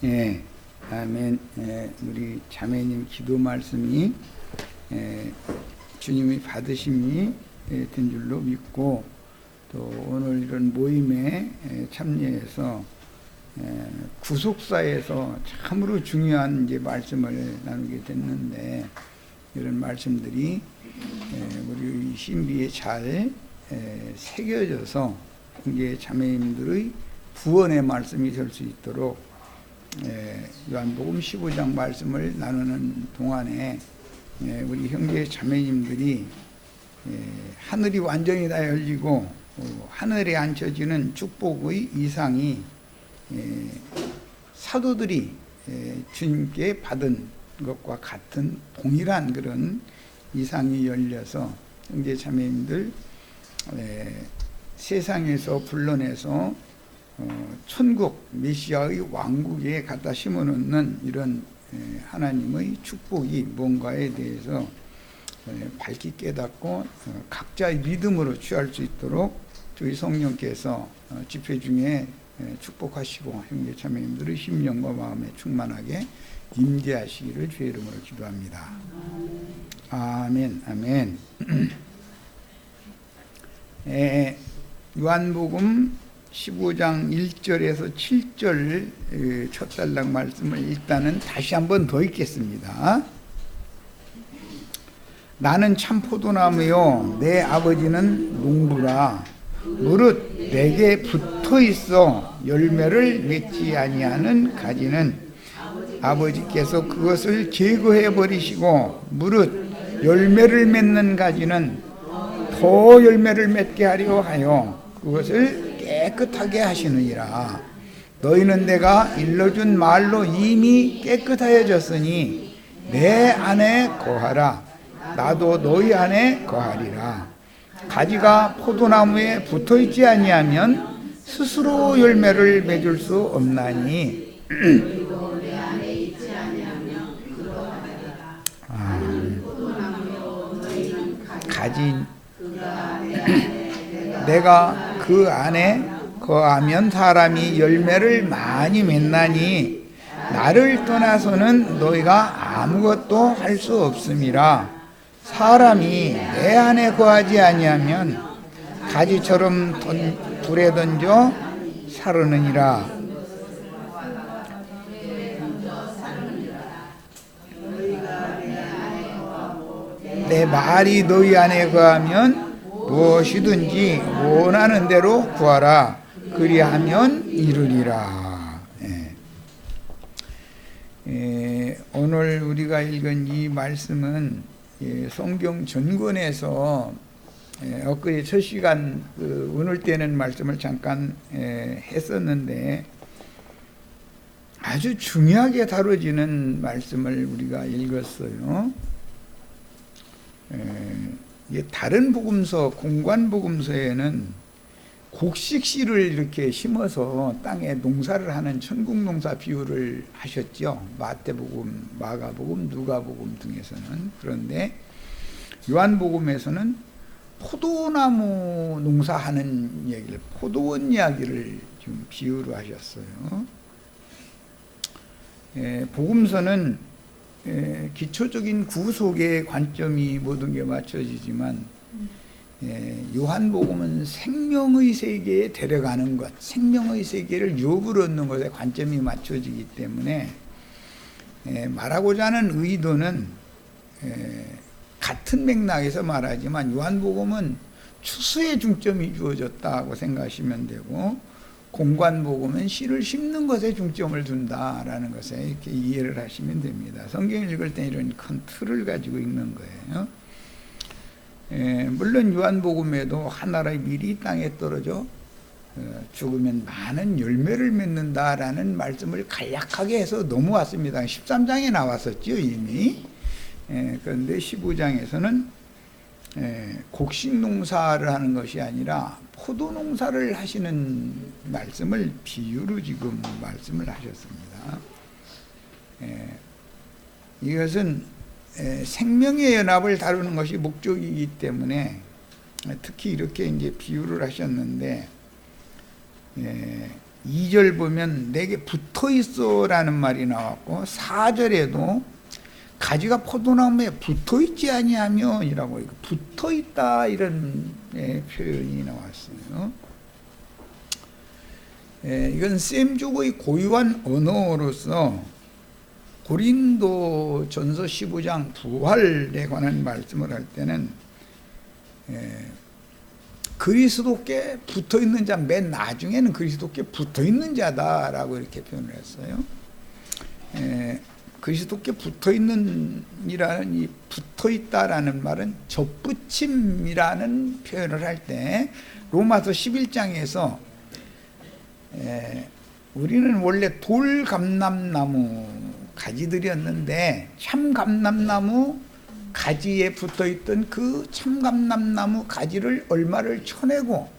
예, 아멘. 우리 자매님 기도 말씀이 주님이 받으심이 된 줄로 믿고, 또 오늘 이런 모임에 참여해서 구속사에서 참으로 중요한 이제 말씀을 나누게 됐는데, 이런 말씀들이 우리 신비에 잘 새겨져서 이제 자매님들의 구원의 말씀이 될 수 있도록 요한복음 15장 말씀을 나누는 동안에 우리 형제 자매님들이 하늘이 완전히 다 열리고 하늘에 앉혀지는 축복의 이상이 사도들이 주님께 받은 것과 같은 동일한 그런 이상이 열려서 형제 자매님들 세상에서 불러내서 천국 메시아의 왕국에 갖다 심어놓는 이런 하나님의 축복이 뭔가에 대해서 밝히 깨닫고 각자의 믿음으로 취할 수 있도록 저희 성령께서 집회 중에 축복하시고 형제 자매님들의 심령과 마음에 충만하게 임재하시기를 주의 이름으로 기도합니다. 아멘. 아멘. 요한복음 15장 1절에서 7절 첫 단락 말씀을 일단은 다시 한번 더 읽겠습니다. 나는 참 포도나무요 내 아버지는 농부라. 무릇 내게 붙어 있어 열매를 맺지 아니하는 가지는 아버지께서 그것을 제거해 버리시고, 무릇 열매를 맺는 가지는 더 열매를 맺게 하려 하여 그것을 깨끗하게 하시느니라. 너희는 내가 일러준 말로 이미 깨끗하여졌으니 내 안에 거하라. 나도 너희 안에 거하리라. 가지가 포도나무에 붙어있지 아니하면 스스로 열매를 맺을 수 없나니 가지 내가 그 안에 거하면 사람이 열매를 많이 맺나니 나를 떠나서는 너희가 아무것도 할 수 없음이라. 사람이 내 안에 거하지 아니하면 가지처럼 불에 던져 사르느니라. 내 말이 너희 안에 거하면 무엇이든지 원하는 대로 구하라. 그리하면 이루리라. 오늘 우리가 읽은 이 말씀은 성경 전권에서 엊그제 첫 시간 오늘 때는 말씀을 잠깐 했었는데, 아주 중요하게 다뤄지는 말씀을 우리가 읽었어요. 다른 복음서, 공관복음서에는 곡식씨를 이렇게 심어서 땅에 농사를 하는 천국 농사 비유를 하셨죠. 마태복음, 마가복음, 누가복음 등에서는. 그런데 요한복음에서는 포도나무 농사하는 얘기를, 포도원 이야기를 좀 비유로 하셨어요. 복음서는 기초적인 구속의 관점이 모든 게 맞춰지지만, 요한복음은 생명의 세계에 데려가는 것, 생명의 세계를 유업으로 얻는 것에 관점이 맞춰지기 때문에 말하고자 하는 의도는 같은 맥락에서 말하지만, 요한복음은 추수에 중점이 주어졌다고 생각하시면 되고, 공관복음은 씨를 심는 것에 중점을 둔다라는 것에 이렇게 이해를 하시면 됩니다. 성경을 읽을 때 이런 큰 틀을 가지고 읽는 거예요. 물론 요한복음에도 하나의 밀이 땅에 떨어져 죽으면 많은 열매를 맺는다라는 말씀을 간략하게 해서 넘어왔습니다. 13장에 나왔었죠, 이미. 그런데 15장에서는 곡식 농사를 하는 것이 아니라 포도 농사를 하시는 말씀을 비유로 지금 말씀을 하셨습니다. 이것은 생명의 연합을 다루는 것이 목적이기 때문에 특히 이렇게 이제 비유를 하셨는데, 2절 보면 내게 붙어 있어라는 말이 나왔고 4절에도 가지가 포도나무에 붙어 있지 아니하며이라고 붙어 있다 이런 표현이 나왔어요. 이건 셈족의 고유한 언어로서 고린도 전서 15장 부활에 관한 말씀을 할 때는 그리스도께 붙어 있는 자, 맨 나중에는 그리스도께 붙어 있는 자다라고 이렇게 표현을 했어요. 그리스도께 붙어 있는 이라는 이 붙어 있다라는 말은 접붙임이라는 표현을 할 때 로마서 11장에서 우리는 원래 돌감람나무 가지들이었는데 참감람나무 가지에 붙어있던 그 참감람나무 가지를 얼마를 쳐내고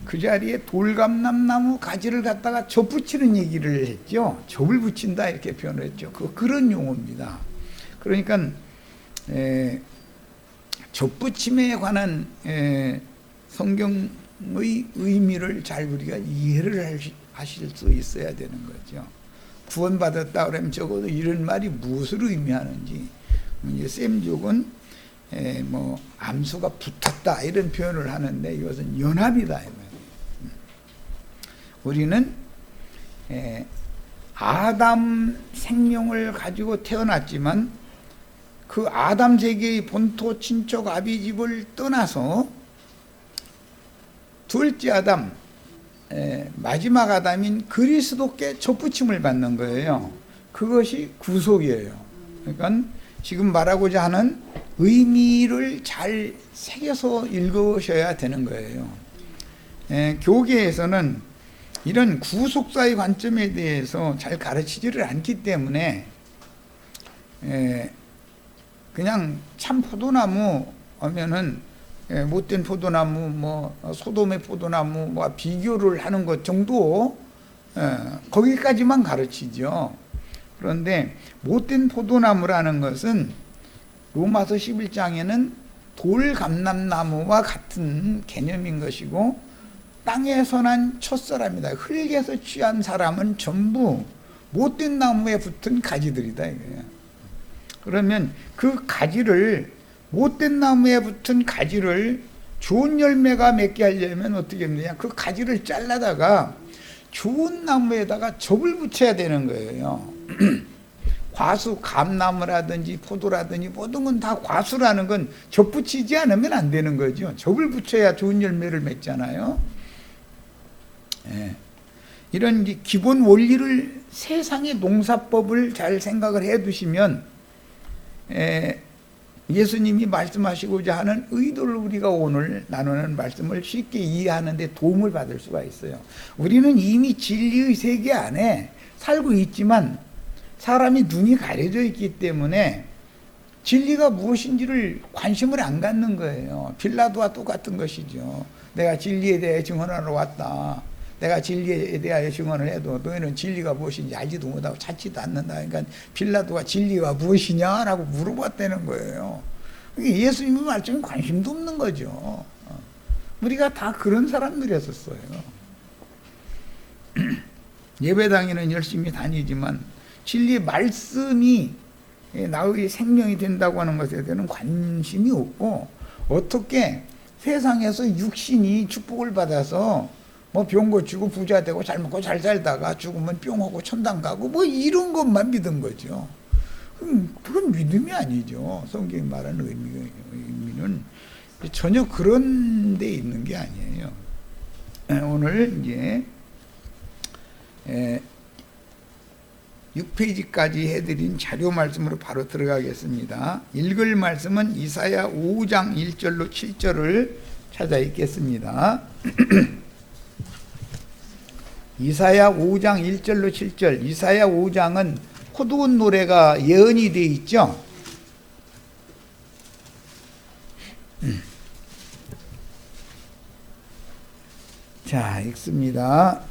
그 자리에 돌감람나무 가지를 갖다가 접붙이는 얘기를 했죠. 접을 붙인다 이렇게 표현을 했죠. 그런 용어입니다. 그러니까 접붙임에 관한 성경의 의미를 잘 우리가 이해를 하실 수 있어야 되는 거죠. 구원받았다 그러면 적어도 이런 말이 무엇을 의미하는지. 이제 셈족은 뭐 암수가 붙었다 이런 표현을 하는데 이것은 연합이다. 우리는 아담 생명을 가지고 태어났지만 그 아담 세계의 본토 친척 아비집을 떠나서 둘째 아담, 마지막 아담인 그리스도께 접붙임을 받는 거예요. 그것이 구속이에요. 그러니까 지금 말하고자 하는 의미를 잘 새겨서 읽으셔야 되는 거예요. 교계에서는 이런 구속사의 관점에 대해서 잘 가르치지를 않기 때문에 그냥 참 포도나무 하면은 못된 포도나무, 뭐 소돔의 포도나무 뭐 비교를 하는 것 정도 거기까지만 가르치죠. 그런데 못된 포도나무라는 것은 로마서 11장에는 돌감람나무와 같은 개념인 것이고 땅에서 난 첫사람이다. 흙에서 취한 사람은 전부 못된 나무에 붙은 가지들이다 이거예요. 그러면 그 가지를 못된 나무에 붙은 가지를 좋은 열매가 맺게 하려면 어떻게 하느냐? 그 가지를 잘라다가 좋은 나무에다가 접을 붙여야 되는 거예요. 과수, 감나무라든지 포도라든지 모든 건 다 과수라는 건 접 붙이지 않으면 안 되는 거죠. 접을 붙여야 좋은 열매를 맺잖아요. 이런 기본 원리를 세상의 농사법을 잘 생각을 해 두시면 예수님이 말씀하시고자 하는 의도를 우리가 오늘 나누는 말씀을 쉽게 이해하는 데 도움을 받을 수가 있어요. 우리는 이미 진리의 세계 안에 살고 있지만 사람이 눈이 가려져 있기 때문에 진리가 무엇인지를 관심을 안 갖는 거예요. 빌라도와 똑같은 것이죠. 내가 진리에 대해 증언하러 왔다. 내가 진리에 대하여 증언을 해도 너희는 진리가 무엇인지 알지도 못하고 찾지도 않는다. 그러니까 빌라도가 진리가 무엇이냐라고 물어봤다는 거예요. 예수님의 말씀에 관심도 없는 거죠. 우리가 다 그런 사람들이었어요. 예배당에는 열심히 다니지만 진리의 말씀이 나의 생명이 된다고 하는 것에 대한 관심이 없고 어떻게 세상에서 육신이 축복을 받아서 뭐 병 고치고 부자 되고 잘 먹고 잘 살다가 죽으면 뿅하고 천당 가고 뭐 이런 것만 믿은 거죠. 그건 믿음이 아니죠. 성경이 말하는 의미는 전혀 그런 데 있는 게 아니에요. 오늘 이제 6페이지까지 해드린 자료 말씀으로 바로 들어가겠습니다. 읽을 말씀은 이사야 5장 1절로 7절을 찾아 읽겠습니다. 이사야 5장 1절로 7절. 이사야 5장은 포도원 노래가 예언이 되어 있죠. 자, 읽습니다.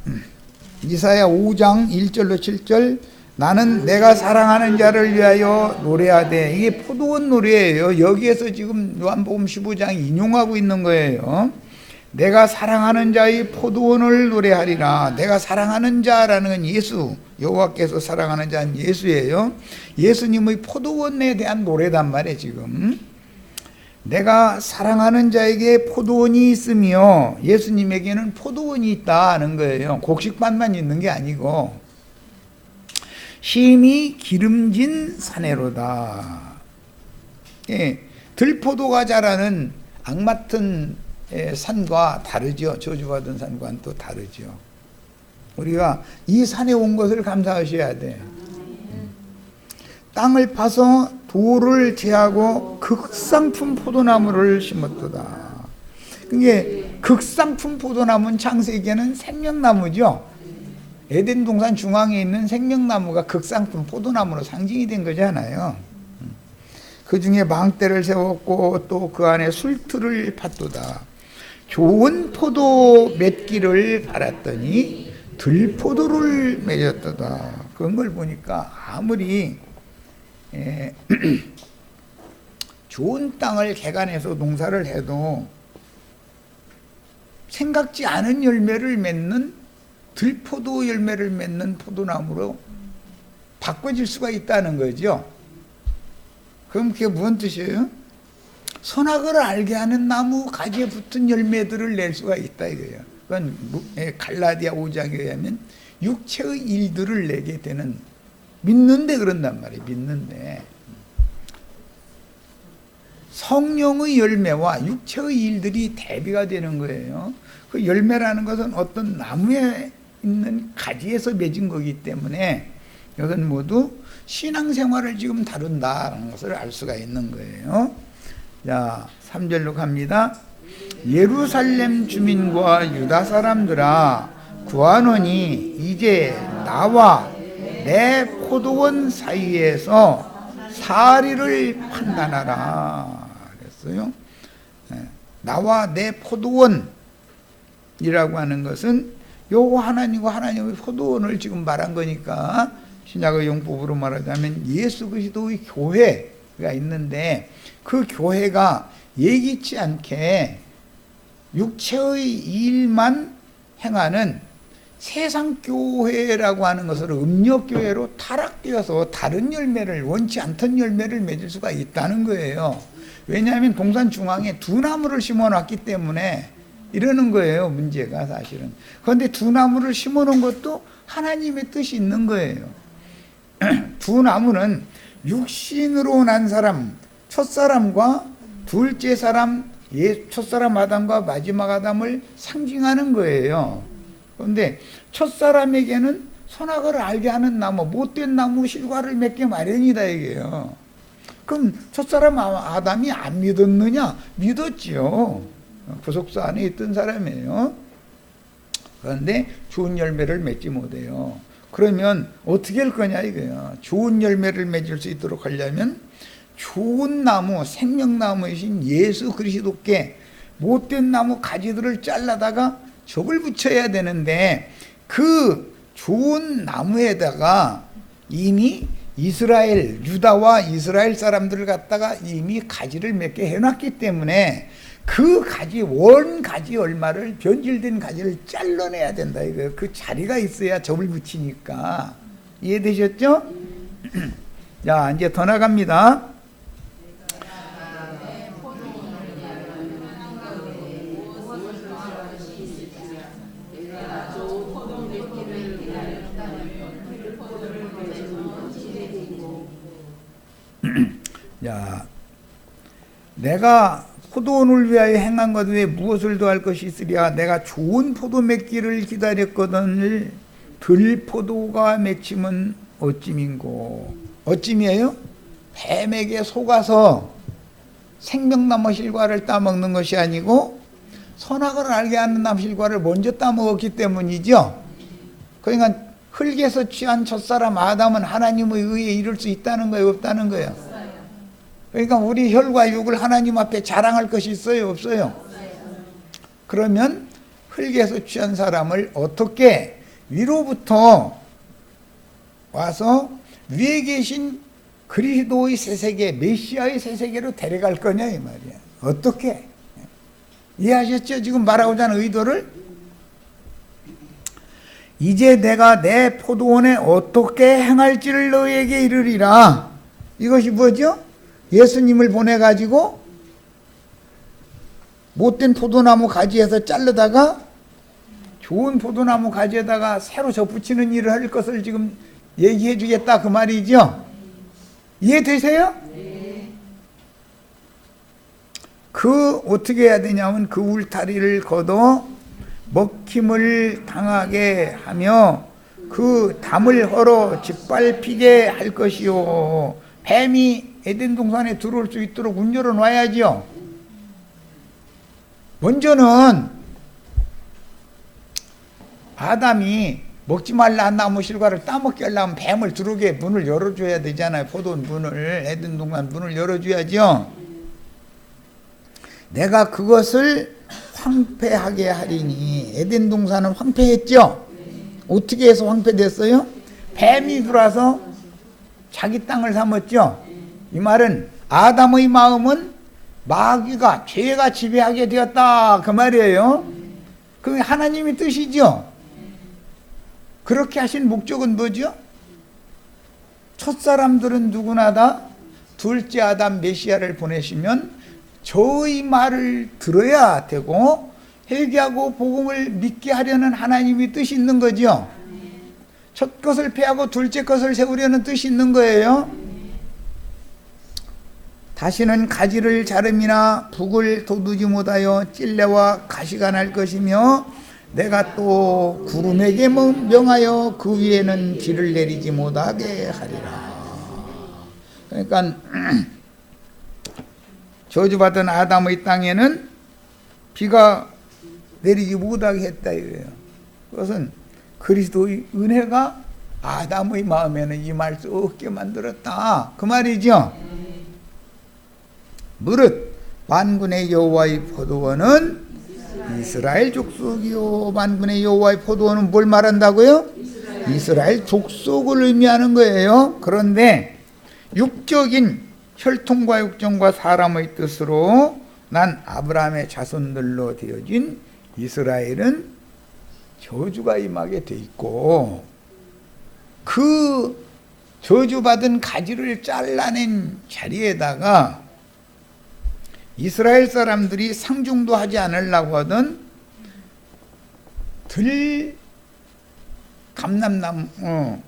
이사야 5장 1절로 7절. 나는 내가 사랑하는 자를 위하여 노래하되, 이게 포도원 노래예요. 여기에서 지금 요한복음 15장이 인용하고 있는 거예요. 내가 사랑하는 자의 포도원을 노래하리라. 내가 사랑하는 자라는 건 예수, 여호와께서 사랑하는 자는 예수예요. 예수님의 포도원에 대한 노래단 말이에요. 지금 내가 사랑하는 자에게 포도원이 있으며, 예수님에게는 포도원이 있다는 거예요. 곡식밭만 있는 게 아니고 심히 기름진 사내로다. 예, 들포도가 자라는 악마튼 산과 다르죠. 저주받은 산과는 또 다르죠. 우리가 이 산에 온 것을 감사하셔야 돼. 땅을 파서 돌을 제하고 극상품 포도나무를 심었도다. 그게 극상품 포도나무는 창세기에는 생명나무죠. 에덴 동산 중앙에 있는 생명나무가 극상품 포도나무로 상징이 된 거잖아요. 그 중에 망대를 세웠고 또 그 안에 술틀을 팠도다. 좋은 포도 맺기를 바랐더니 들포도를 맺었도다. 그런 걸 보니까 아무리 좋은 땅을 개간해서 농사를 해도 생각지 않은 열매를 맺는 들포도 열매를 맺는 포도나무로 바꿔질 수가 있다는 거죠. 그럼 그게 무슨 뜻이에요? 선악을 알게 하는 나무 가지에 붙은 열매들을 낼 수가 있다 이거예요. 그건 갈라디아 5장에 의하면 육체의 일들을 내게 되는, 믿는데 그런단 말이에요. 믿는데 성령의 열매와 육체의 일들이 대비가 되는 거예요. 그 열매라는 것은 어떤 나무에 있는 가지에서 맺은 거기 때문에 이것은 모두 신앙생활을 지금 다룬다는 것을 알 수가 있는 거예요. 자, 3절로 갑니다. 예루살렘 주민과 유다 사람들아 구하노니 이제 나와 내 포도원 사이에서 사리를 판단하라 그랬어요. 나와 내 포도원이라고 하는 것은 요 하나님과 하나님의 포도원을 지금 말한 거니까, 신약의 용법으로 말하자면 예수 그리스도의 교회가 있는데 그 교회가 예기치 않게 육체의 일만 행하는 세상 교회라고 하는 것으로 음력교회로 타락되어서 다른 열매를, 원치 않던 열매를 맺을 수가 있다는 거예요. 왜냐하면 동산 중앙에 두 나무를 심어놨기 때문에 이러는 거예요. 문제가 사실은. 그런데 두 나무를 심어놓은 것도 하나님의 뜻이 있는 거예요. 두 나무는 육신으로 난 사람, 첫사람과 둘째 사람, 첫사람 아담과 마지막 아담을 상징하는 거예요. 그런데 첫사람에게는 선악을 알게 하는 나무, 못된 나무 실과를 맺게 마련이다 이게요. 그럼 첫사람 아담이 안 믿었느냐? 믿었지요. 구속사 안에 있던 사람이에요. 그런데 좋은 열매를 맺지 못해요. 그러면 어떻게 할 거냐 이거예요. 좋은 열매를 맺을 수 있도록 하려면 좋은 나무, 생명나무이신 예수 그리스도께 못된 나무 가지들을 잘라다가 접을 붙여야 되는데, 그 좋은 나무에다가 이미 이스라엘, 유다와 이스라엘 사람들을 갖다가 이미 가지를 맺게 해놨기 때문에 그 가지, 원 가지 얼마를, 변질된 가지를 잘라내야 된다 이거예요. 그 자리가 있어야 접을 붙이니까. 이해되셨죠? 자, 이제 더 나갑니다. 자, 내가 포도원을 위하여 행한 것 외에 무엇을 더할 것이 있으랴. 내가 좋은 포도 맺기를 기다렸거든 들포도가 맺힘은 어찌민고. 어찌미예요? 뱀에게 속아서 생명나무 실과를 따먹는 것이 아니고 선악을 알게 하는 나무 실과를 먼저 따먹었기 때문이죠. 그러니까 흙에서 취한 첫사람 아담은 하나님의 의에 이룰 수 있다는 거예요, 없다는 거예요? 그러니까 우리 혈과 육을 하나님 앞에 자랑할 것이 있어요, 없어요? 그러면 흙에서 취한 사람을 어떻게 위로부터 와서 위에 계신 그리스도의 새 세계, 메시아의 새 세계로 데려갈 거냐 이 말이야. 어떻게? 이해하셨죠? 지금 말하고자 하는 의도를? 이제 내가 내 포도원에 어떻게 행할지를 너희에게 이르리라. 이것이 뭐죠? 예수님을 보내가지고 못된 포도나무 가지에서 자르다가 좋은 포도나무 가지에다가 새로 접붙이는 일을 할 것을 지금 얘기해 주겠다 그 말이죠. 이해되세요? 그 어떻게 해야 되냐면 그 울타리를 걷어 먹힘을 당하게 하며 그 담을 헐어 짓밟히게 할 것이요. 뱀이 에덴 동산에 들어올 수 있도록 문 열어 놔야죠. 먼저는 아담이 먹지 말라 한 나무 실과를 따먹게 하려면 뱀을 들어오게 문을 열어줘야 되잖아요. 포도원 문을, 에덴 동산 문을 열어줘야죠. 내가 그것을 황폐하게 하리니. 에덴 동산은 황폐했죠. 어떻게 해서 황폐됐어요? 뱀이 들어와서 자기 땅을 삼았죠. 이 말은 아담의 마음은 마귀가, 죄가 지배하게 되었다 그 말이에요. 그게 하나님의 뜻이죠. 그렇게 하신 목적은 뭐죠? 첫사람들은 누구나 다 둘째 아담 메시아를 보내시면 저의 말을 들어야 되고 회개하고 복음을 믿게 하려는 하나님의 뜻이 있는 거죠. 첫 것을 패하고 둘째 것을 세우려는 뜻이 있는 거예요. 다시는 가지를 자름이나 북을 돋우지 못하여 찔레와 가시가 날 것이며 내가 또 구름에게 명하여 그 위에는 비를 내리지 못하게 하리라. 그러니까 저주받은 아담의 땅에는 비가 내리지 못하게 했다 이거예요. 그것은 그리스도의 은혜가 아담의 마음에는 임할 수 없게 만들었다 그 말이죠. 무릇 만군의 여호와의 포도원은 이스라엘 족속이요. 만군의 여호와의 포도원은 뭘 말한다고요? 이스라엘 족속을 의미하는 거예요. 그런데 육적인 혈통과 육정과 사람의 뜻으로 난 아브라함의 자손들로 되어진 이스라엘은 저주가 임하게 돼 있고 그 저주받은 가지를 잘라낸 자리에다가 이스라엘 사람들이 상중도 하지 않으려고 하던 감람나무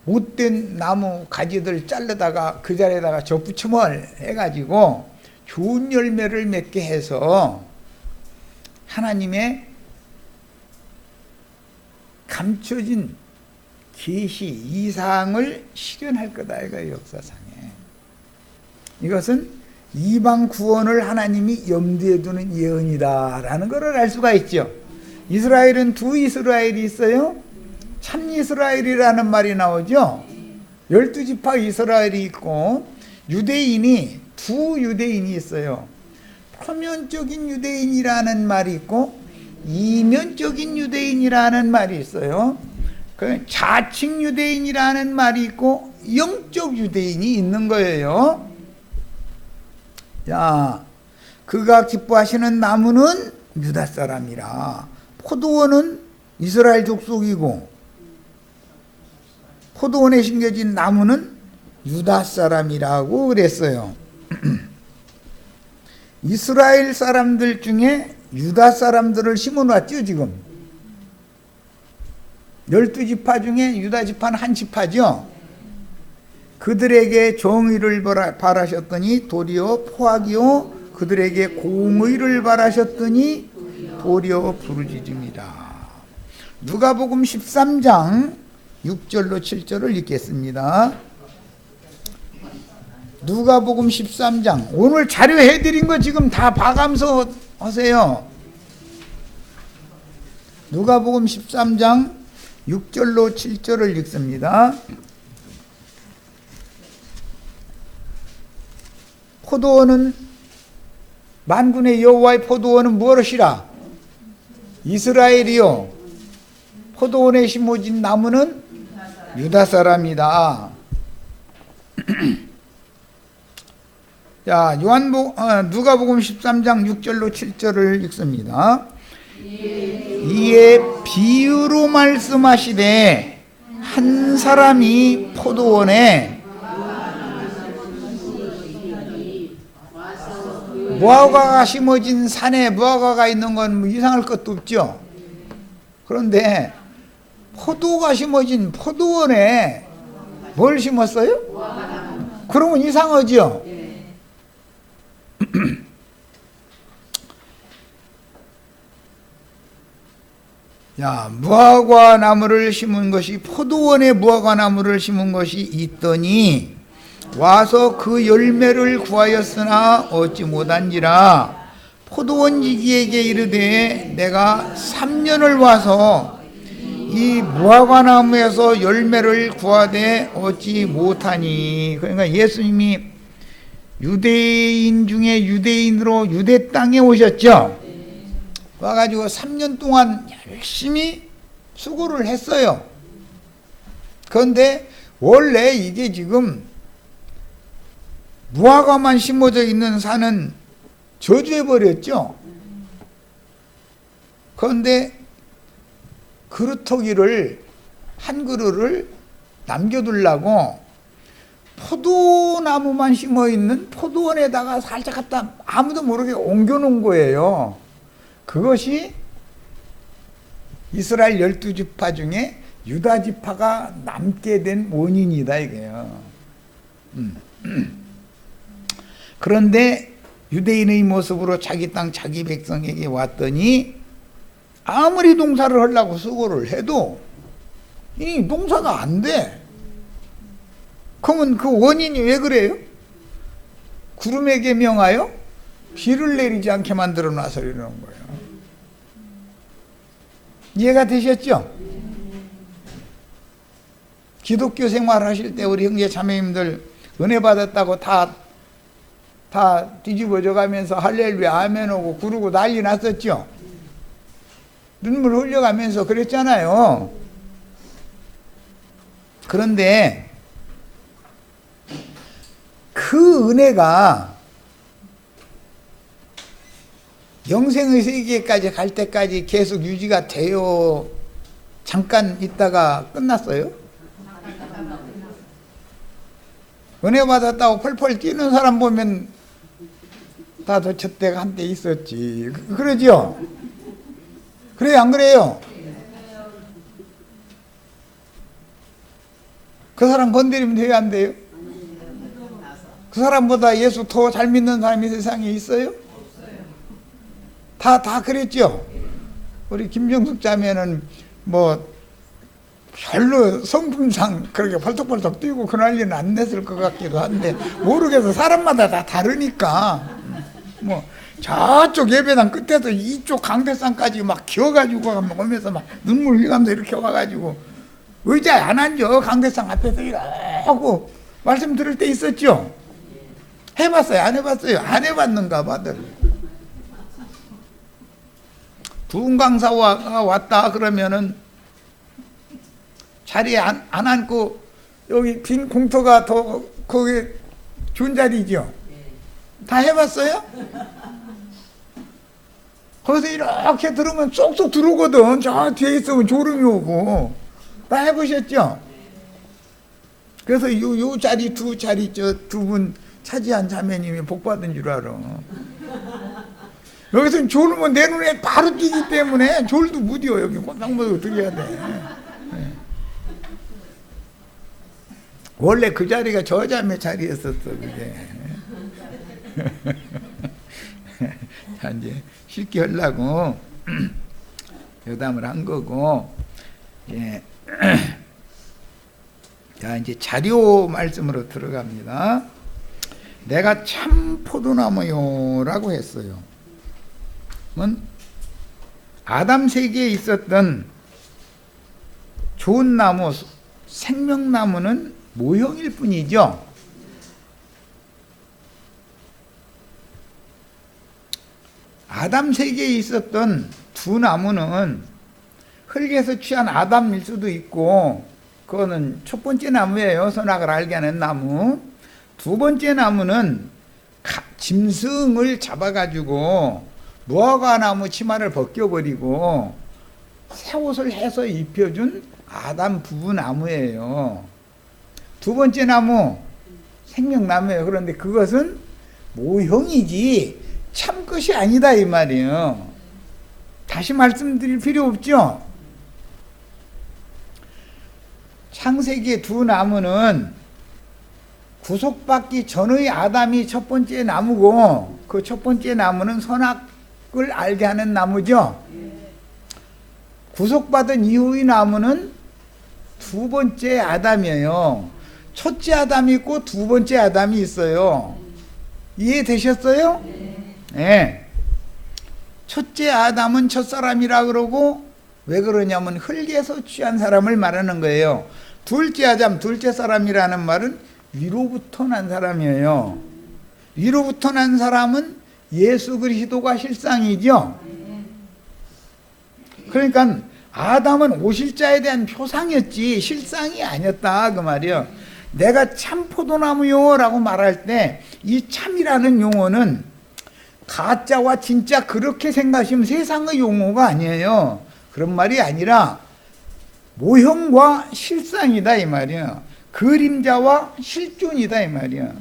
못된 나무 가지들 자르다가 그 자리에다가 접붙임을 해가지고 좋은 열매를 맺게 해서 하나님의 감춰진 계시 이상을 실현할 거다 이거 역사상에. 이것은 이방 구원을 하나님이 염두에 두는 예언이다라는 것을 알 수가 있죠. 이스라엘은 두 이스라엘이 있어요. 참 이스라엘이라는 말이 나오죠. 12지파 이스라엘이 있고 유대인이 두 유대인이 있어요. 표면적인 유대인이라는 말이 있고 이면적인 유대인이라는 말이 있어요. 자칭 유대인이라는 말이 있고 영적 유대인이 있는 거예요. 자, 그가 기뻐하시는 나무는 유다 사람이라. 포도원은 이스라엘 족속이고 포도원에 심겨진 나무는 유다 사람이라고 그랬어요. 이스라엘 사람들 중에 유다 사람들을 심어놨죠. 지금 12지파 중에 유다 지파는 한 지파죠. 그들에게 정의를 바라셨더니 도리어 포악이요 그들에게 공의를 바라셨더니 도리어 부르짖음이라. 누가복음 13장 6절로 7절을 읽겠습니다. 누가복음 13장 오늘 자료해드린 거 지금 다 봐가면서 하세요. 누가복음 13장 6절로 7절을 읽습니다. 포도원은 만군의 여호와의 포도원은 무엇이라? 이스라엘이요. 포도원에 심어진 나무는 유다 사람이다. 자, 누가복음 13장 6절로 7절을 읽습니다. 이에 비유로 말씀하시되 한 사람이 포도원에 무화과가 심어진 산에 무화과가 있는 건 뭐 이상할 것도 없죠. 그런데 포도가 심어진 포도원에 뭘 심었어요? 그러면 이상하죠. 야, 무화과 나무를 심은 것이 포도원에 무화과 나무를 심은 것이 있더니 와서 그 열매를 구하였으나 얻지 못한지라 포도원지기에게 이르되 내가 3년을 와서 이 무화과 나무에서 열매를 구하되 얻지 못하니. 그러니까 예수님이 유대인 중에 유대인으로 유대 땅에 오셨죠. 와가지고 3년 동안 열심히 수고를 했어요. 그런데 원래 이게 지금 무화과만 심어져 있는 산은 저주해버렸죠. 그런데 그루터기를 한 그루를 남겨두려고 포도나무만 심어있는 포도원에다가 살짝 갖다 아무도 모르게 옮겨놓은 거예요. 그것이 이스라엘 12지파 중에 유다지파가 남게 된 원인이다 이거예요. 그런데 유대인의 모습으로 자기 땅 자기 백성에게 왔더니 아무리 농사를 하려고 수고를 해도 이 농사가 안 돼. 그러면 그 원인이 왜 그래요? 구름에게 명하여 비를 내리지 않게 만들어 놔서 이러는 거예요. 이해가 되셨죠? 기독교 생활하실 때 우리 형제 자매님들 은혜 받았다고 다 뒤집어져 가면서 할렐루야 아멘 오고 구르고 난리 났었죠? 눈물 흘려가면서 그랬잖아요. 그런데 그 은혜가 영생의 세계까지 갈 때까지 계속 유지가 돼요? 잠깐 있다가 끝났어요? 은혜 받았다고 펄펄 뛰는 사람 보면 다도 저때가 한때 있었지. 그러죠? 그래요, 안 그래요? 그 사람 건드리면 돼요, 안 돼요? 그 사람보다 예수 더 잘 믿는 사람이 세상에 있어요? 다 그랬죠? 우리 김정숙 자매는 뭐 별로 성품상 그렇게 벌떡벌떡 뛰고 그 난리는 안 냈을 것 같기도 한데 모르겠어. 사람마다 다 다르니까. 뭐 저쪽 예배당 끝에서 이쪽 강대상까지 막 기어가지고 오면서 막 눈물 흘리면서 이렇게 와가지고 의자에 안 앉아. 강대상 앞에서 이러고 말씀 들을 때 있었죠? 해봤어요? 안 해봤어요? 안 해봤는가 봐들. 부흥 강사가 왔다 그러면은 자리에 안 앉고 여기 빈 공터가 더 거기 좋은 자리죠? 다 해봤어요? 거기서 이렇게 들으면 쏙쏙 들어오거든. 저 뒤에 있으면 졸음이 오고. 다 해보셨죠? 그래서 요 자리 두 분 차지한 자매님이 복받은 줄 알아. 여기서는 졸으면 내 눈에 바로 띄기 때문에 졸도 무디어. 여기 꼼짝모르고 들려야 돼. 원래 그 자리가 저 자매 자리였었어. 그게. 자, 이제 쉽게 하려고 여담을 한 거고. 예. 자, 이제 자료 말씀으로 들어갑니다. 내가 참 포도나무요 라고 했어요. 아담 세계에 있었던 좋은 나무, 생명나무는 모형일 뿐이죠. 아담 세계에 있었던 두 나무는 흙에서 취한 아담일 수도 있고, 그거는 첫 번째 나무예요. 선악을 알게 하는 나무. 두 번째 나무는 짐승을 잡아가지고 무화과나무 치마를 벗겨버리고 새 옷을 해서 입혀준 아담 부부나무예요. 두 번째 나무 생명나무예요. 그런데 그것은 모형이지 참 것이 아니다 이 말이에요. 다시 말씀드릴 필요 없죠. 창세기의 두 나무는 구속받기 전의 아담이 첫 번째 나무고 그 첫 번째 나무는 선악을 알게 하는 나무죠. 구속받은 이후의 나무는 두 번째 아담이에요. 첫째 아담이 있고 두 번째 아담이 있어요. 이해되셨어요? 네. 첫째 아담은 첫사람이라 그러고 왜 그러냐면 흙에서 취한 사람을 말하는 거예요. 둘째 아담, 둘째 사람이라는 말은 위로부터 난 사람이에요. 위로부터 난 사람은 예수 그리스도가 실상이죠. 그러니까 아담은 오실자에 대한 표상이었지 실상이 아니었다 그 말이에요. 내가 참 포도나무요 라고 말할 때 이 참이라는 용어는 가짜와 진짜 그렇게 생각하시면 세상의 용어가 아니에요. 그런 말이 아니라 모형과 실상이다 이 말이에요. 그림자와 실존이다 이 말이에요.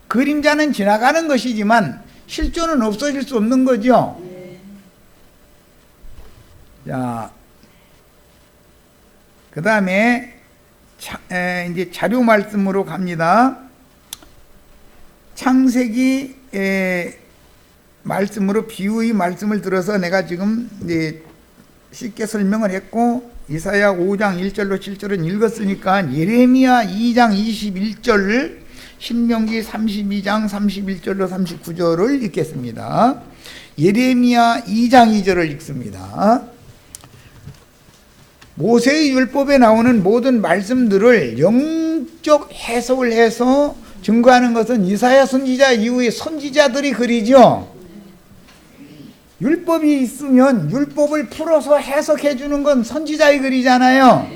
그림자는 지나가는 것이지만 실존은 없어질 수 없는 거죠. 자, 그 다음에 이제 자료 말씀으로 갑니다. 창세기 말씀으로 비유의 말씀을 들어서 내가 지금 이제 쉽게 설명을 했고 이사야 5장 1절로 7절은 읽었으니까 예레미야 2장 21절 신명기 32장 31절로 39절을 읽겠습니다. 예레미야 2장 2절을 읽습니다. 모세의 율법에 나오는 모든 말씀들을 영적 해석을 해서 증거하는 것은 이사야 선지자 이후의 선지자들이 글이죠. 율법이 있으면 율법을 풀어서 해석해 주는 건 선지자의 글이잖아요.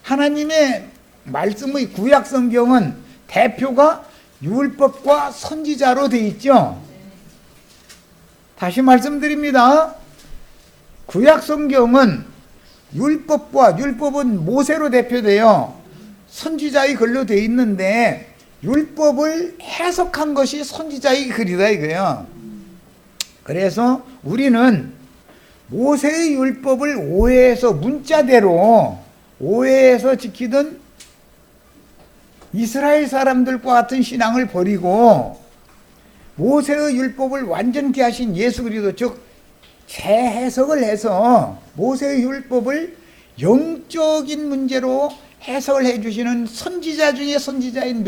하나님의 말씀의 구약 성경은 대표가 율법과 선지자로 되어 있죠. 다시 말씀드립니다. 구약 성경은 율법은 모세로 대표돼요. 선지자의 글로 되어 있는데 율법을 해석한 것이 선지자의 글이다 이거예요. 그래서 우리는 모세의 율법을 오해해서 문자대로 오해해서 지키던 이스라엘 사람들과 같은 신앙을 버리고 모세의 율법을 완전케 하신 예수 그리스도 즉 재해석을 해서 모세의 율법을 영적인 문제로 해석을 해주시는 선지자 중에 선지자인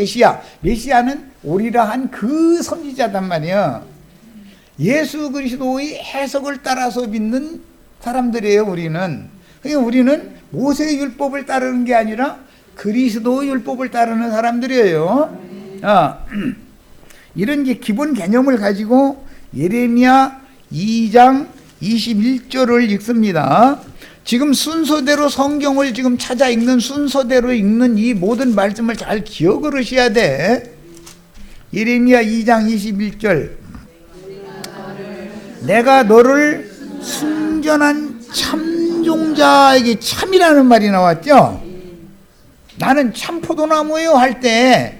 메시아는 오리라 한 그 선지자단 말이에요. 예수 그리스도의 해석을 따라서 믿는 사람들이에요. 우리는 모세의 율법을 따르는 게 아니라 그리스도의 율법을 따르는 사람들이에요. 이런 이제 기본 개념을 가지고 예레미야 2장 21절을 읽습니다. 지금 순서대로 성경을 지금 찾아 읽는 순서대로 읽는 이 모든 말씀을 잘 기억을 하셔야 돼. 예레미야 2장 21절 내가 너를 순전한 참종자에게 참이라는 말이 나왔죠. 나는 참포도나무예요 할 때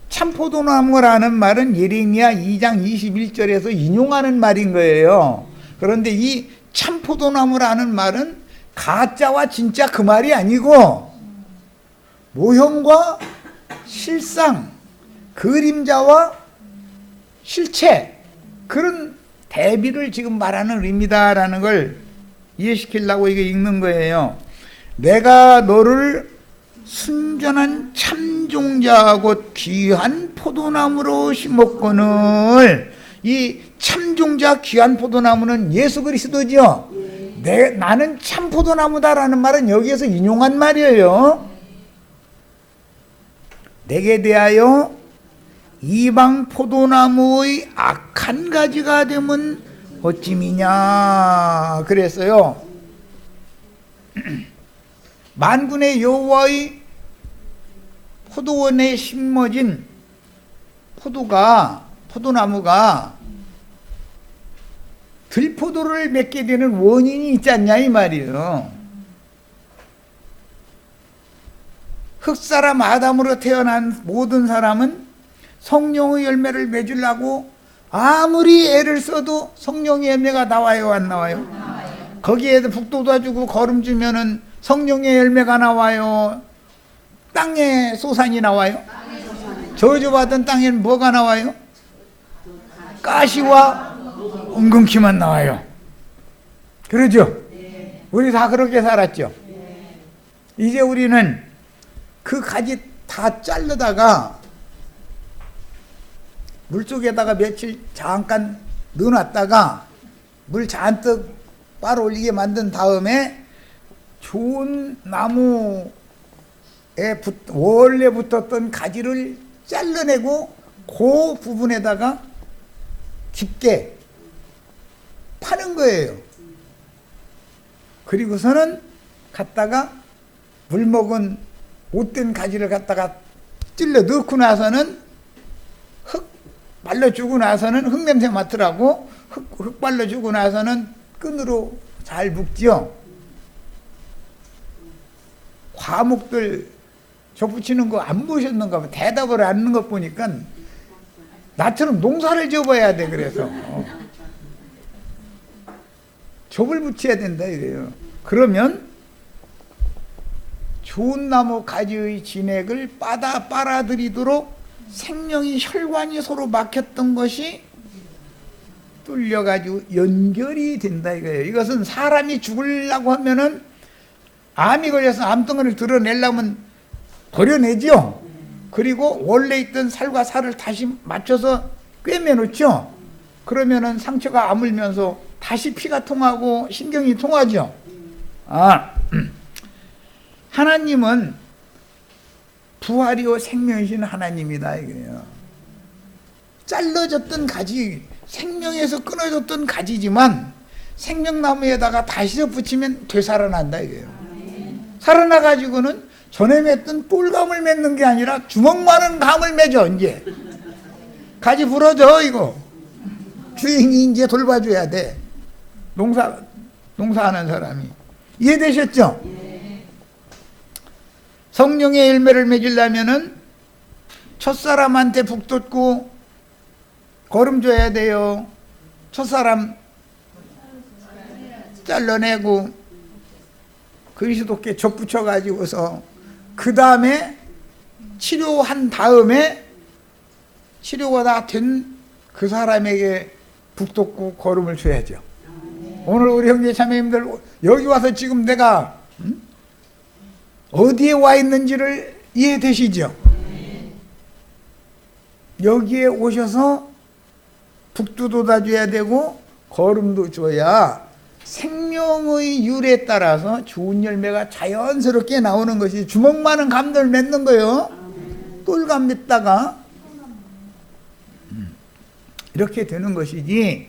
참포도나무라는 말은 예레미야 2장 21절에서 인용하는 말인 거예요. 그런데 이 참포도나무라는 말은 가짜와 진짜 그 말이 아니고 모형과 실상, 그림자와 실체 그런 대비를 지금 말하는 의미다라는 걸 이해시키려고 이게 읽는 거예요. 내가 너를 순전한 참종자 곧 귀한 포도나무로 심었거늘 이 참종자 귀한 포도나무는 예수 그리스도죠. 나는 참 포도나무다라는 말은 여기에서 인용한 말이에요. 내게 대하여 이방 포도나무의 악한 가지가 되면 어찌미냐 그랬어요. 만군의 여호와의 포도원에 심어진 포도나무가 들포도를 맺게 되는 원인이 있지 않냐 이 말이에요. 흙사람 아담으로 태어난 모든 사람은 성령의 열매를 맺으려고 아무리 애를 써도 성령의 열매가 나와요, 안 나와요? 나와요. 거기에도 북돋아 주고 거름 주면은 성령의 열매가 나와요. 땅에 소산이 나와요. 저주받은 땅에는 뭐가 나와요? 가시와 엉겅퀴만 나와요. 그러죠? 우리 다 그렇게 살았죠? 이제 우리는 그 가지 다 자르다가 물속에다가 며칠 잠깐 넣어놨다가 물 잔뜩 빨아올리게 만든 다음에 좋은 나무에 원래 붙었던 가지를 잘라내고 그 부분에다가 깊게 파는 거예요. 그리고서는 갖다가 물 먹은 못된 가지를 갖다가 찔러 넣고 나서는 흙 발라주고 나서는 흙 냄새 맡으라고 흙 발라주고 나서는 끈으로 잘 묶죠. 과목들 접붙이는 거 안 보셨는가 봐. 대답을 안 하는 것 보니까 나처럼 농사를 접어야 돼. 그래서 접을 붙여야 된다 이래요. 그러면 좋은 나무 가지의 진액을 빨아들이도록 생명이 혈관이 서로 막혔던 것이 뚫려가지고 연결이 된다 이거예요. 이것은 사람이 죽으려고 하면은 암이 걸려서 암덩어리를 드러내려면 버려내죠. 그리고 원래 있던 살과 살을 다시 맞춰서 꿰매놓죠. 그러면은 상처가 아물면서 다시 피가 통하고 신경이 통하죠. 하나님은 부활이요 생명이신 하나님이다 이거예요. 잘라졌던 가지, 생명에서 끊어졌던 가지지만 생명나무에다가 다시 붙이면 되살아난다 이거예요. 살아나가지고는 전에 맺던 뿔감을 맺는 게 아니라 주먹 많은 감을 맺어. 이제 가지 부러져 이거. 주인이 이제 돌봐줘야 돼. 농사하는 사람이. 이해되셨죠? 성령의 열매를 맺으려면은 첫사람한테 북돋고 거름 줘야 돼요. 첫사람 잘라내고 그리스도께 접붙여가지고서 그 다음에 치료한 다음에 치료가 다 된 그 사람에게 북돋고 거름을 줘야죠. 오늘 우리 형제 자매님들 여기 와서 지금 내가 어디에 와 있는지를 이해되시죠? 여기에 오셔서 북두돋아 줘야 되고 거름도 줘야 생명의 율에 따라서 좋은 열매가 자연스럽게 나오는 것이 주먹 많은 감들 맺는 거예요. 똘감 맺다가 이렇게 되는 것이지,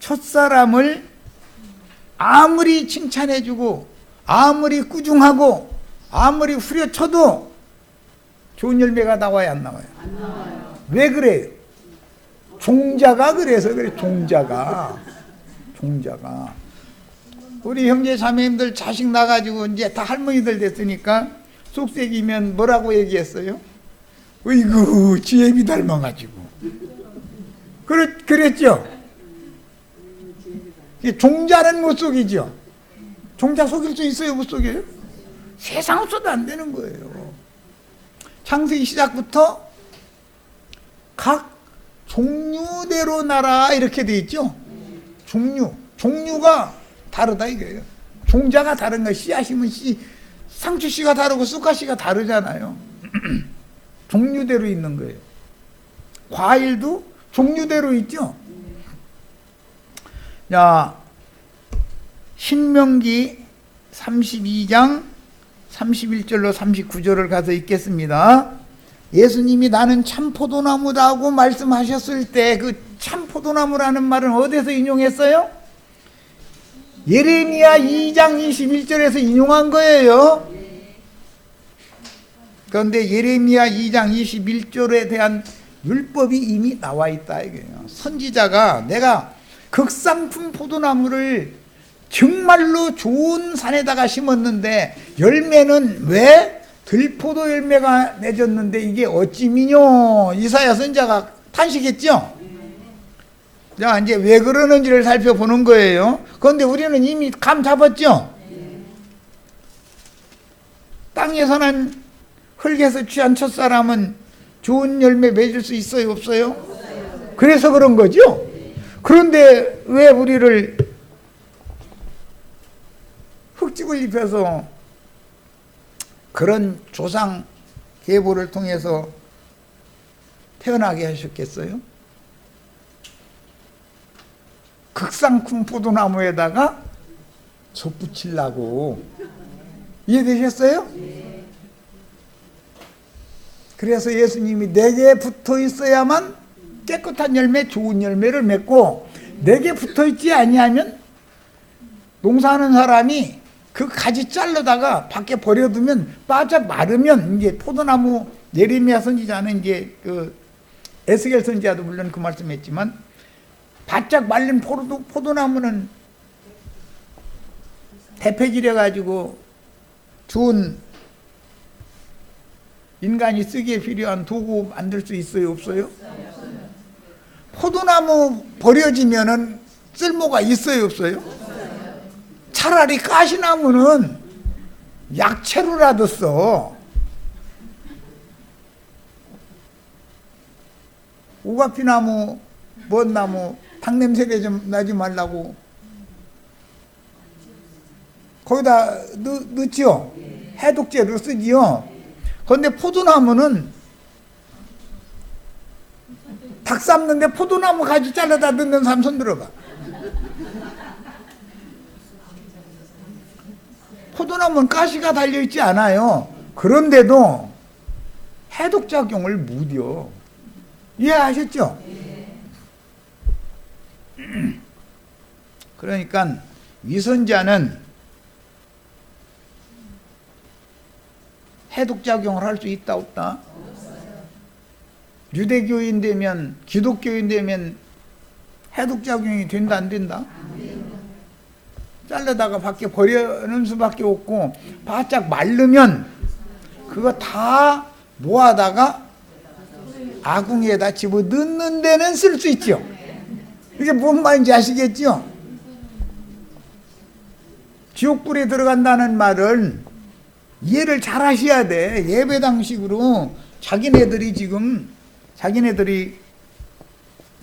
첫사람을 아무리 칭찬해주고 아무리 꾸중하고 아무리 후려쳐도 좋은 열매가 나와야 안 나와요? 안 나와요. 왜 그래요? 종자가 그래서 그래. 종자가 우리 형제 자매님들 자식 나가지고 이제 다 할머니들 됐으니까 속색이면 뭐라고 얘기했어요? 어이구 지혜비 닮아가지고 그랬죠? 종자는 못 속이죠. 종자 속일 수 있어요? 못 속여요? 세상 없어도 안 되는 거예요. 창세기 시작부터 각 종류대로 나라 이렇게 돼 있죠. 종류가 다르다 이거예요. 종자가 다른 거예요. 씨앗이면 상추씨가 다르고 쑥갓씨가 다르잖아요. 종류대로 있는 거예요. 과일도 종류대로 있죠. 자, 신명기 32장 31절로 39절을 가서 읽겠습니다. 예수님이 나는 참포도나무다 하고 말씀하셨을 때 그 참포도나무라는 말은 어디서 인용했어요? 예레미야 2장 21절에서 인용한 거예요. 그런데 예레미야 2장 21절에 대한 율법이 이미 나와 있다 이거예요. 선지자가 내가 극상품 포도나무를 정말로 좋은 산에다가 심었는데 열매는 왜 들포도 열매가 맺었는데 이게 어찌미뇨? 이사야 선지자가 탄식했죠. 자, 이제 왜 그러는지를 살펴보는 거예요. 그런데 우리는 이미 감 잡았죠. 땅에서는 흙에서 취한 첫사람은 좋은 열매 맺을 수 있어요, 없어요? 그래서 그런 거죠. 그런데 왜 우리를 흙집을 입혀서 그런 조상 계보를 통해서 태어나게 하셨겠어요? 극상품 포도나무에다가 젖붙이려고. 이해되셨어요? 그래서 예수님이 내게 붙어 있어야만 깨끗한 열매, 좋은 열매를 맺고, 내게 붙어 있지 아니하면 농사하는 사람이 그 가지 잘라다가 밖에 버려두면 빠져 마르면, 이제 포도나무, 예레미야 선지자는 이제 그 에스겔 선지자도 물론 그 말씀했지만, 바짝 말린 포도나무는 대패질해 가지고 좋은 인간이 쓰기에 필요한 도구 만들 수 있어요, 없어요? 포도나무 버려지면은 쓸모가 있어요, 없어요? 차라리 가시나무는 약채로라도 써. 오가피나무, 뭔 나무, 닭냄새가 좀 나지 말라고 거기다 넣지요. 해독제로 쓰지요. 그런데 포도나무는 닭 삶는데 포도나무 가지 잘라다 넣는 사람 손 들어봐. 포도나무는 가시가 달려있지 않아요. 그런데도 해독작용을 무뎌. 이해하셨죠? 그러니까 위선자는 해독작용을 할 수 있다 없다? 유대교인 되면, 기독교인 되면 해독작용이 된다 안 된다? 잘라다가 밖에 버리는 수밖에 없고, 바짝 마르면 그거 다 모아다가 아궁이에다 집어 넣는 데는 쓸 수 있죠. 이게 뭔 말인지 아시겠죠? 지옥불에 들어간다는 말은 이해를 잘 하셔야 돼. 예배당식으로 자기네들이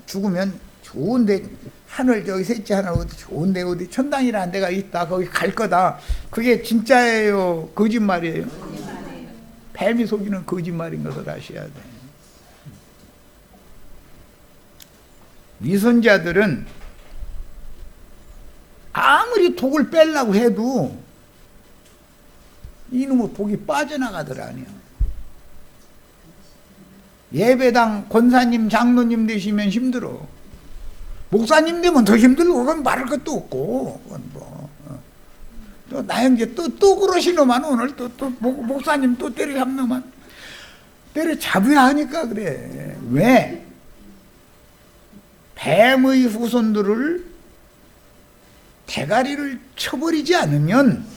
죽으면 좋은데, 하늘 저기 셋째 하늘 어디 좋은데 어디 천당이라는 데가 있다, 거기 갈 거다. 그게 진짜예요, 거짓말이에요? 뱀이 속이는 거짓말인 것을 아셔야 돼. 위선자들은 아무리 독을 빼려고 해도 이놈의 독이 빠져나가더라니요. 예배당 권사님, 장로님 되시면 힘들어. 목사님 되면 더 힘들고, 그건 말할 것도 없고, 그건 뭐. 또 나형제 또 그러시노만, 오늘 또 목사님 또 때려잡노만. 때려잡아야 하니까 그래. 왜? 뱀의 후손들을 대가리를 쳐버리지 않으면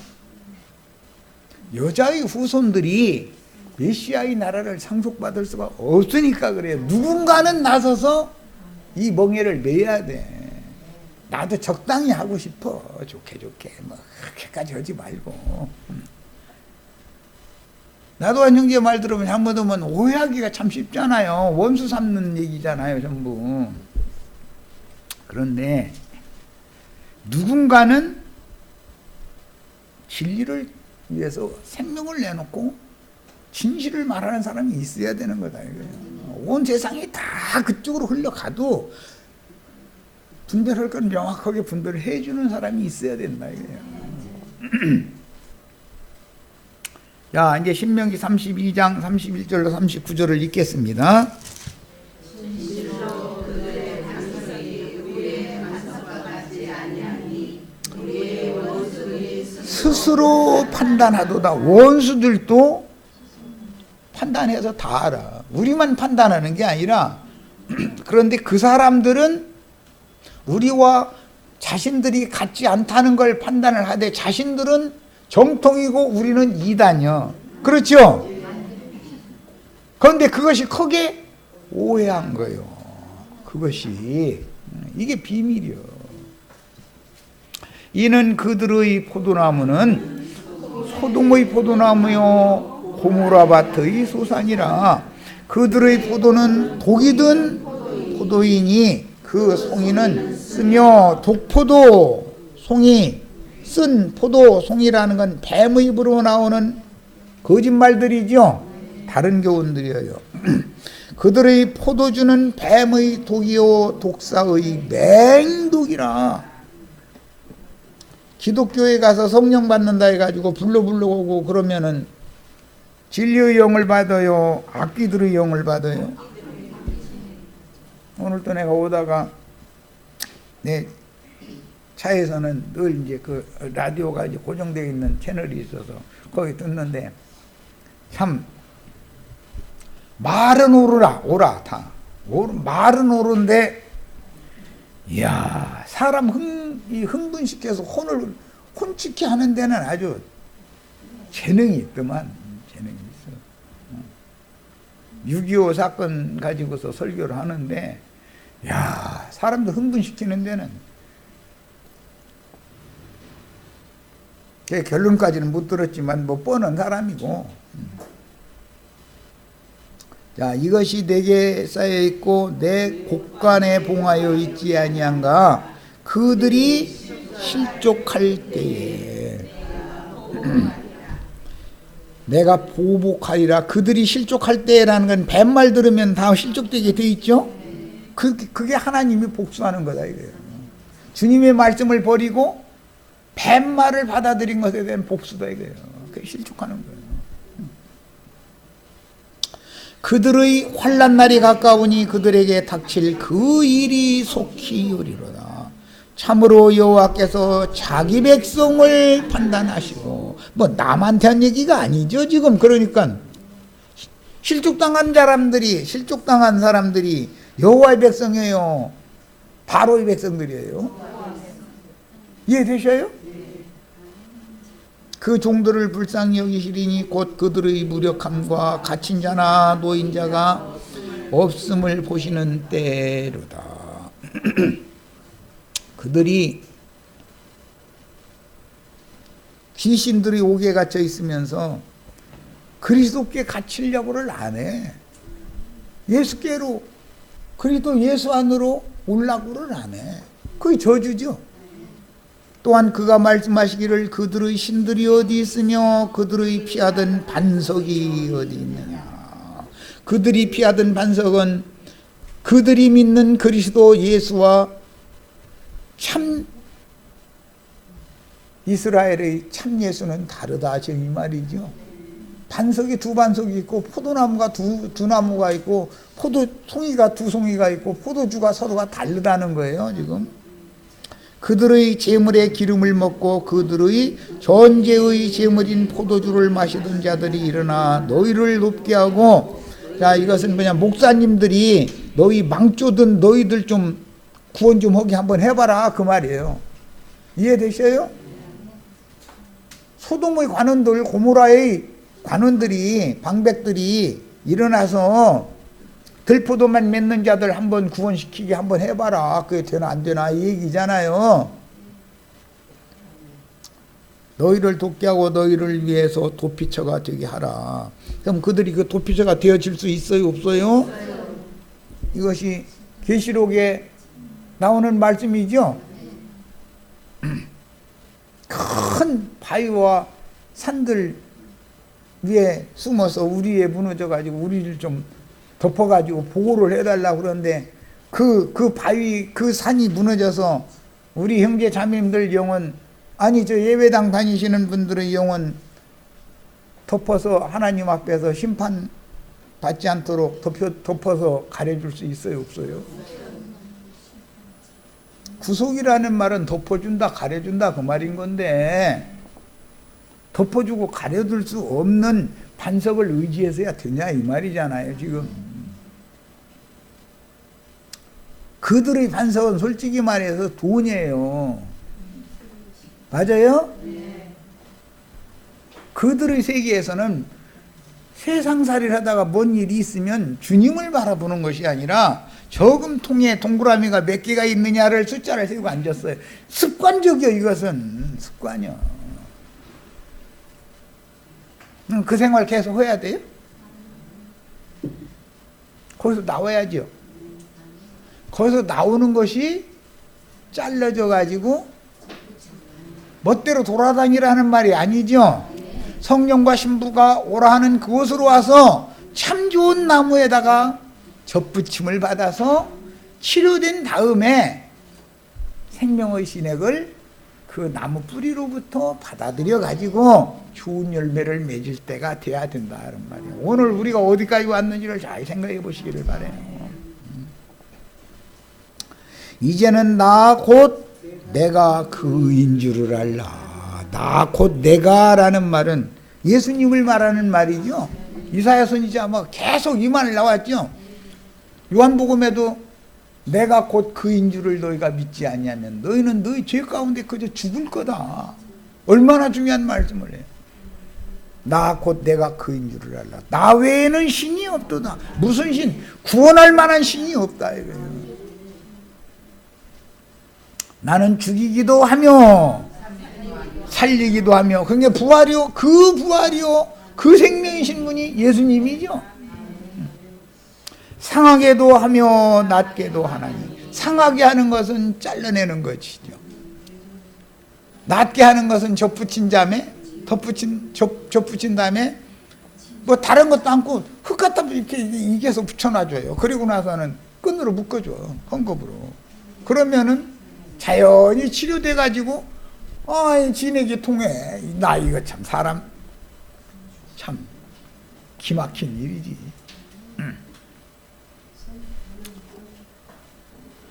여자의 후손들이 메시아의 나라를 상속받을 수가 없으니까 그래요. 누군가는 나서서 이 멍에를 매야 돼. 나도 적당히 하고 싶어. 좋게 뭐 그렇게까지 하지 말고. 나도 한 형제 말 들으면 한번 오면 오해하기가 참 쉽잖아요. 원수 삼는 얘기잖아요, 전부. 그런데 누군가는 진리를 위해서 생명을 내놓고 진실을 말하는 사람이 있어야 되는 거다 이거예요. 온 세상이 다 그쪽으로 흘러가도 분별할 건 명확하게 분별을 해주는 사람이 있어야 된다 이거예요. 자, 이제 신명기 32장 31절로 39절을 읽겠습니다. 스스로 판단하도다. 원수들도 판단해서 다 알아. 우리만 판단하는 게 아니라 그런데 그 사람들은 우리와 자신들이 같지 않다는 걸 판단을 하되 자신들은 정통이고 우리는 이단이요. 그렇죠? 그런데 그것이 크게 오해한 거예요. 그것이 이게 비밀이요. 이는 그들의 포도나무는 소돔의 포도나무요 고모라밭의 소산이라. 그들의 포도는 독이 든 포도이니 그 송이는 쓰며 독포도 송이, 쓴 포도 송이라는 건 뱀의 입으로 나오는 거짓말들이죠. 다른 교훈들이에요. 그들의 포도주는 뱀의 독이요 독사의 맹독이라. 기독교에 가서 성령 받는다 해가지고 불러오고 그러면은 진리의 영을 받아요? 악귀들의 영을 받아요? 오늘도 내가 오다가 내 차에서는 늘 이제 그 라디오가 이제 고정되어 있는 채널이 있어서 거기 듣는데 참 말은 오라 다 말은 오른데 이야 사람 흥분시켜서 혼치게 하는 데는 아주 재능이 있더만. 재능이 있어. 6.25 사건 가지고서 설교를 하는데 야 사람들 흥분시키는 데는 제 결론까지는 못 들었지만 뭐 뻔한 사람이고. 자, 이것이 내게 쌓여 있고 내 곳간에 봉하여 있지 아니한가. 그들이 실족할 때에 내가 보복하리라. 그들이 실족할 때라는 건 뱀말 들으면 다 실족되게 돼 있죠. 그게 하나님이 복수하는 거다 이거예요. 주님의 말씀을 버리고 뱀말을 받아들인 것에 대한 복수다 이거예요. 그게 실족하는 거예요. 그들의 환난 날이 가까우니 그들에게 닥칠 그 일이 속히 오리로다. 참으로 여호와께서 자기 백성을 판단하시고 뭐 남한테 한 얘기가 아니죠 지금. 그러니까 실족당한 사람들이 여호와의 백성이에요? 바로의 백성들이에요? 이해되셔요? 그 종들을 불쌍히 여기시리니 곧 그들의 무력함과 갇힌 자나 노인자가 없음을 보시는 때로다. 그들이 귀신들이 옥에 갇혀 있으면서 그리스도께 갇히려고를 안 해. 예수께로 그리스도 예수 안으로 올라고를 안 해. 그게 저주죠. 또한 그가 말씀하시기를 그들의 신들이 어디 있으며 그들의 피하던 반석이 어디 있느냐. 그들이 피하던 반석은 그들이 믿는 그리스도 예수와 참 이스라엘의 참 예수는 다르다. 저 이 말이죠. 반석이 두 반석이 있고 포도나무가 두 나무가 있고 포도송이가 두 송이가 있고 포도주가 서로가 다르다는 거예요 지금. 그들의 제물의 기름을 먹고 그들의 전제의 제물인 포도주를 마시던 자들이 일어나 너희를 높게 하고. 자, 이것은 뭐냐, 목사님들이 너희 망조든 너희들 좀 구원 좀 하게 한번 해봐라 그 말이에요. 이해되셔요? 소돔의 관원들, 고모라의 관원들이, 방백들이 일어나서 들포도만 맺는 자들 한번 구원시키게 한번 해봐라. 그게 되나 안 되나 이 얘기잖아요. 너희를 돕게 하고 너희를 위해서 도피처가 되게 하라. 그럼 그들이 그 도피처가 되어질 수 있어요, 없어요? 이것이 계시록에 나오는 말씀이죠. 큰 바위와 산들 위에 숨어서 우리 위에 무너져가지고 우리를 좀 덮어가지고 보호를 해달라고 그러는데 그 바위, 그 산이 무너져서 우리 형제 자매님들 영혼, 아니 저 예배당 다니시는 분들의 영혼 덮어서 하나님 앞에서 심판 받지 않도록 덮어서 가려줄 수 있어요, 없어요? 구속이라는 말은 덮어준다, 가려준다 그 말인 건데 덮어주고 가려둘 수 없는 반석을 의지해서야 되냐 이 말이잖아요 지금. 그들의 반석은 솔직히 말해서 돈이에요. 맞아요? 그들의 세계에서는 세상살이를 하다가 뭔 일이 있으면 주님을 바라보는 것이 아니라 저금통에 동그라미가 몇 개가 있느냐를 숫자를 세고 앉았어요. 습관적이요. 이것은 습관이요. 그 생활 계속 해야 돼요? 거기서 나와야죠. 거기서 나오는 것이 잘라져 가지고 멋대로 돌아다니라는 말이 아니죠. 성령과 신부가 오라 하는 그곳으로 와서 참 좋은 나무에다가 접붙임을 받아서 치료된 다음에 생명의 신액을 그 나무 뿌리로부터 받아들여 가지고 좋은 열매를 맺을 때가 돼야 된다 이런 말이에요. 오늘 우리가 어디까지 왔는지를 잘 생각해 보시기를 바라요. 이제는 나 곧 내가 그인 줄을 알라. 나 곧 내가라는 말은 예수님을 말하는 말이죠. 이사야 선지자 아마 계속 이 말 나왔죠. 요한복음에도 내가 곧 그인 줄을 너희가 믿지 아니하면 너희는 너희 죄 가운데 그저 죽을 거다. 얼마나 중요한 말씀을 해요. 나 곧 내가 그인 줄을 알라. 나 외에는 신이 없도다. 무슨 신? 구원할 만한 신이 없다 이거예요. 나는 죽이기도 하며 살리기도 하며 그게 부활이요. 그 부활이요. 그 생명이신 분이 예수님이죠. 상하게도 하며 낫게도 하나니. 상하게 하는 것은 잘라내는 것이죠. 낫게 하는 것은 접붙인 다음에 접붙인 다음에 뭐 다른 것도 않고 흙 갖다 이렇게 이겨서 붙여놔줘요. 그리고 나서는 끈으로 묶어줘. 헝겊으로. 그러면은 자연히 치료돼 가지고 진액이 통해. 나 이거 참 사람 참 기막힌 일이지.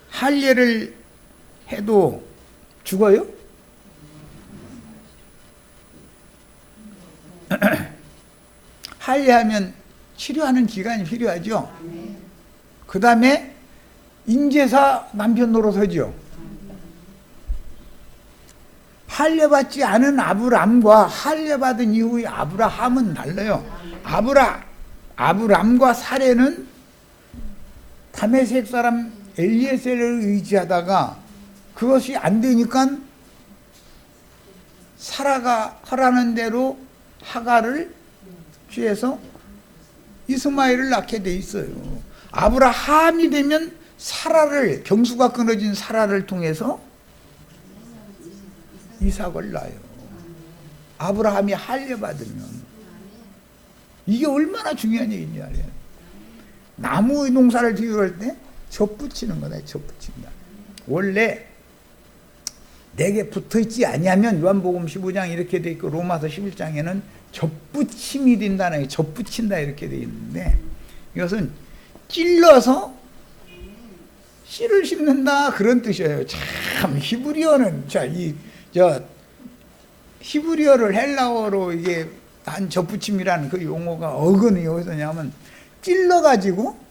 할례를 해도 죽어요? 할례하면 치료하는 기간이 필요하죠. 그 다음에 인제사 남편 노릇하죠. 할례받지 않은 아브람과 할례받은 이후의 아브라함은 달라요. 아브람과 사례는 다메섹 사람 엘리에셀을 의지하다가 그것이 안 되니까 사라가 하라는 대로 하가를 취해서 이스마엘을 낳게 돼 있어요. 아브라함이 되면 사라를, 경수가 끊어진 사라를 통해서 이삭을 낳아요. 아브라함이 할례받으면 이게 얼마나 중요한 얘기인지 알아요. 나무 농사를 비유할 때 접붙이는 거다. 접붙인다. 원래 내게 붙어있지 아니하면 요한복음 15장 이렇게 돼 있고 로마서 11장에는 접붙임이 된다는 게 접붙인다 이렇게 돼 있는데 이것은 찔러서 씨를 심는다 그런 뜻이에요. 참 히브리어는 히브리어를 헬라어로 이게 한 접붙임이라는 그 용어가 어근이 어디서 냐면 찔러가지고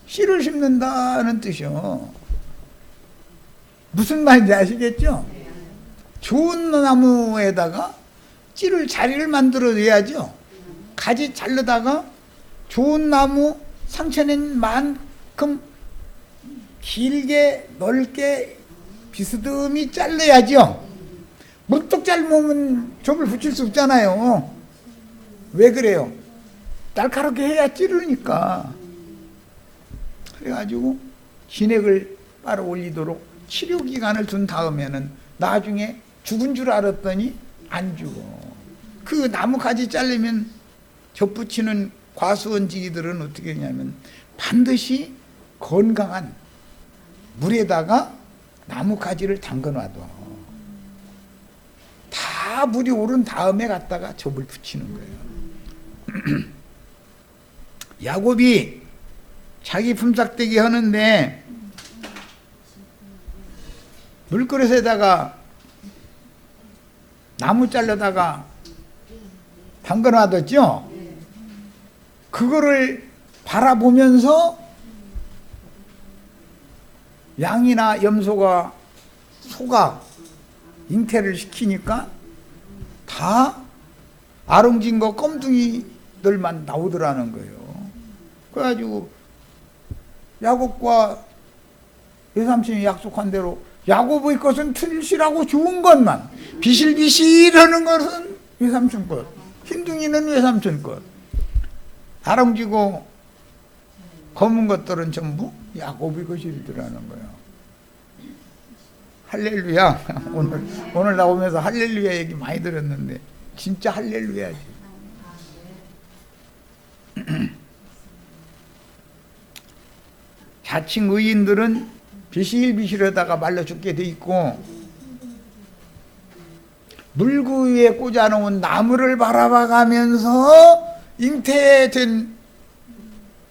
씨를 심는다는 뜻이요. 무슨 말인지 아시겠죠? 좋은 나무에다가 자리를 만들어내야죠. 가지 자르다가 좋은 나무 상처낸 만큼 길게 넓게 비스듬히 잘라야죠. 물뚝 잘르면 접을 붙일 수 없잖아요. 왜 그래요? 날카롭게 해야 찌르니까. 그래가지고 진액을 빨아 올리도록 치료기간을 둔 다음에는 나중에 죽은 줄 알았더니 안 죽어. 그 나무가지 자르면 접붙이는 과수원지기들은 어떻게 하냐면 반드시 건강한 물에다가 나무가지를 담궈놔둬. 다 물이 오른 다음에 갖다가 접을 붙이는 거예요. 야곱이 자기 품삯대기 하는데 물그릇에다가 나무 잘라다가 담궈 놔뒀죠? 그거를 바라보면서 양이나 염소가 소가 잉태를 시키니까 다 아롱진 거 껌둥이들만 나오더라는 거예요. 그래가지고 야곱과 외삼촌이 약속한 대로 야곱의 것은 튼실하고 좋은 것만, 비실비실하는 것은 외삼촌 것, 흰둥이는 외삼촌 것, 아롱지고 검은 것들은 전부 야곱의 것이더라는 거예요. 할렐루야. 오늘 나오면서 할렐루야 얘기 많이 들었는데 진짜 할렐루야지. 자칭 의인들은 비실비실하다가 말라 죽게 돼 있고, 물구 위에 꽂아놓은 나무를 바라봐 가면서 잉태된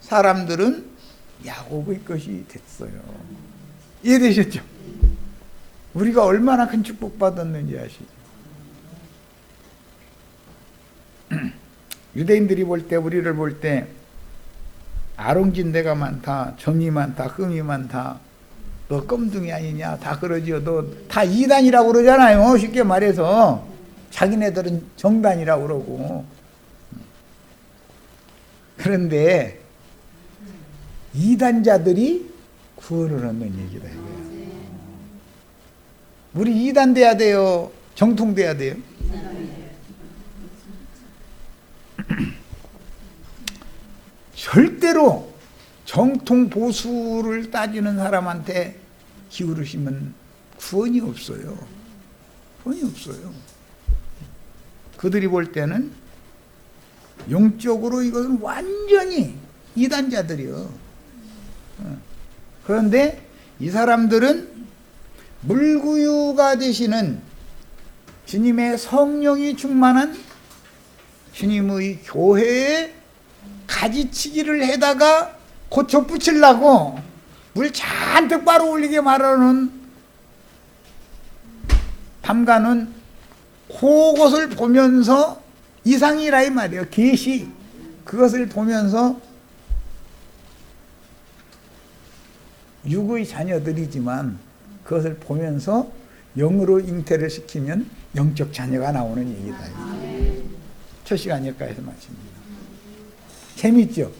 사람들은 야곱의 것이 됐어요. 이해되셨죠? 우리가 얼마나 큰 축복 받았는지 아시죠? 유대인들이 볼 때, 우리를 볼 때 아롱진 데가 많다, 점이 많다, 흠이 많다, 너 껌둥이 아니냐, 다 그러지요. 너 다 이단이라고 그러잖아요. 쉽게 말해서 자기네들은 정단이라고 그러고. 그런데 이단자들이 구원을 얻는 얘기다 이거예요. 우리 이단 돼야 돼요? 정통 돼야 돼요? 절대로 정통 보수를 따지는 사람한테 기울으시면 구원이 없어요. 구원이 없어요. 그들이 볼 때는 영적으로 이것은 완전히 이단자들이요. 그런데 이 사람들은 물구유가 되시는 주님의 성령이 충만한 주님의 교회에 가지치기를 해다가 고쳐 붙이려고 물 잔뜩 빨아 올리게 말하는 담가는 그것을 보면서 이상이라 이 말이에요. 계시. 그것을 보면서 육의 자녀들이지만 그것을 보면서 영으로 잉태를 시키면 영적 자녀가 나오는 얘기다. 첫 시간 여기까지서 마칩니다. 재밌죠?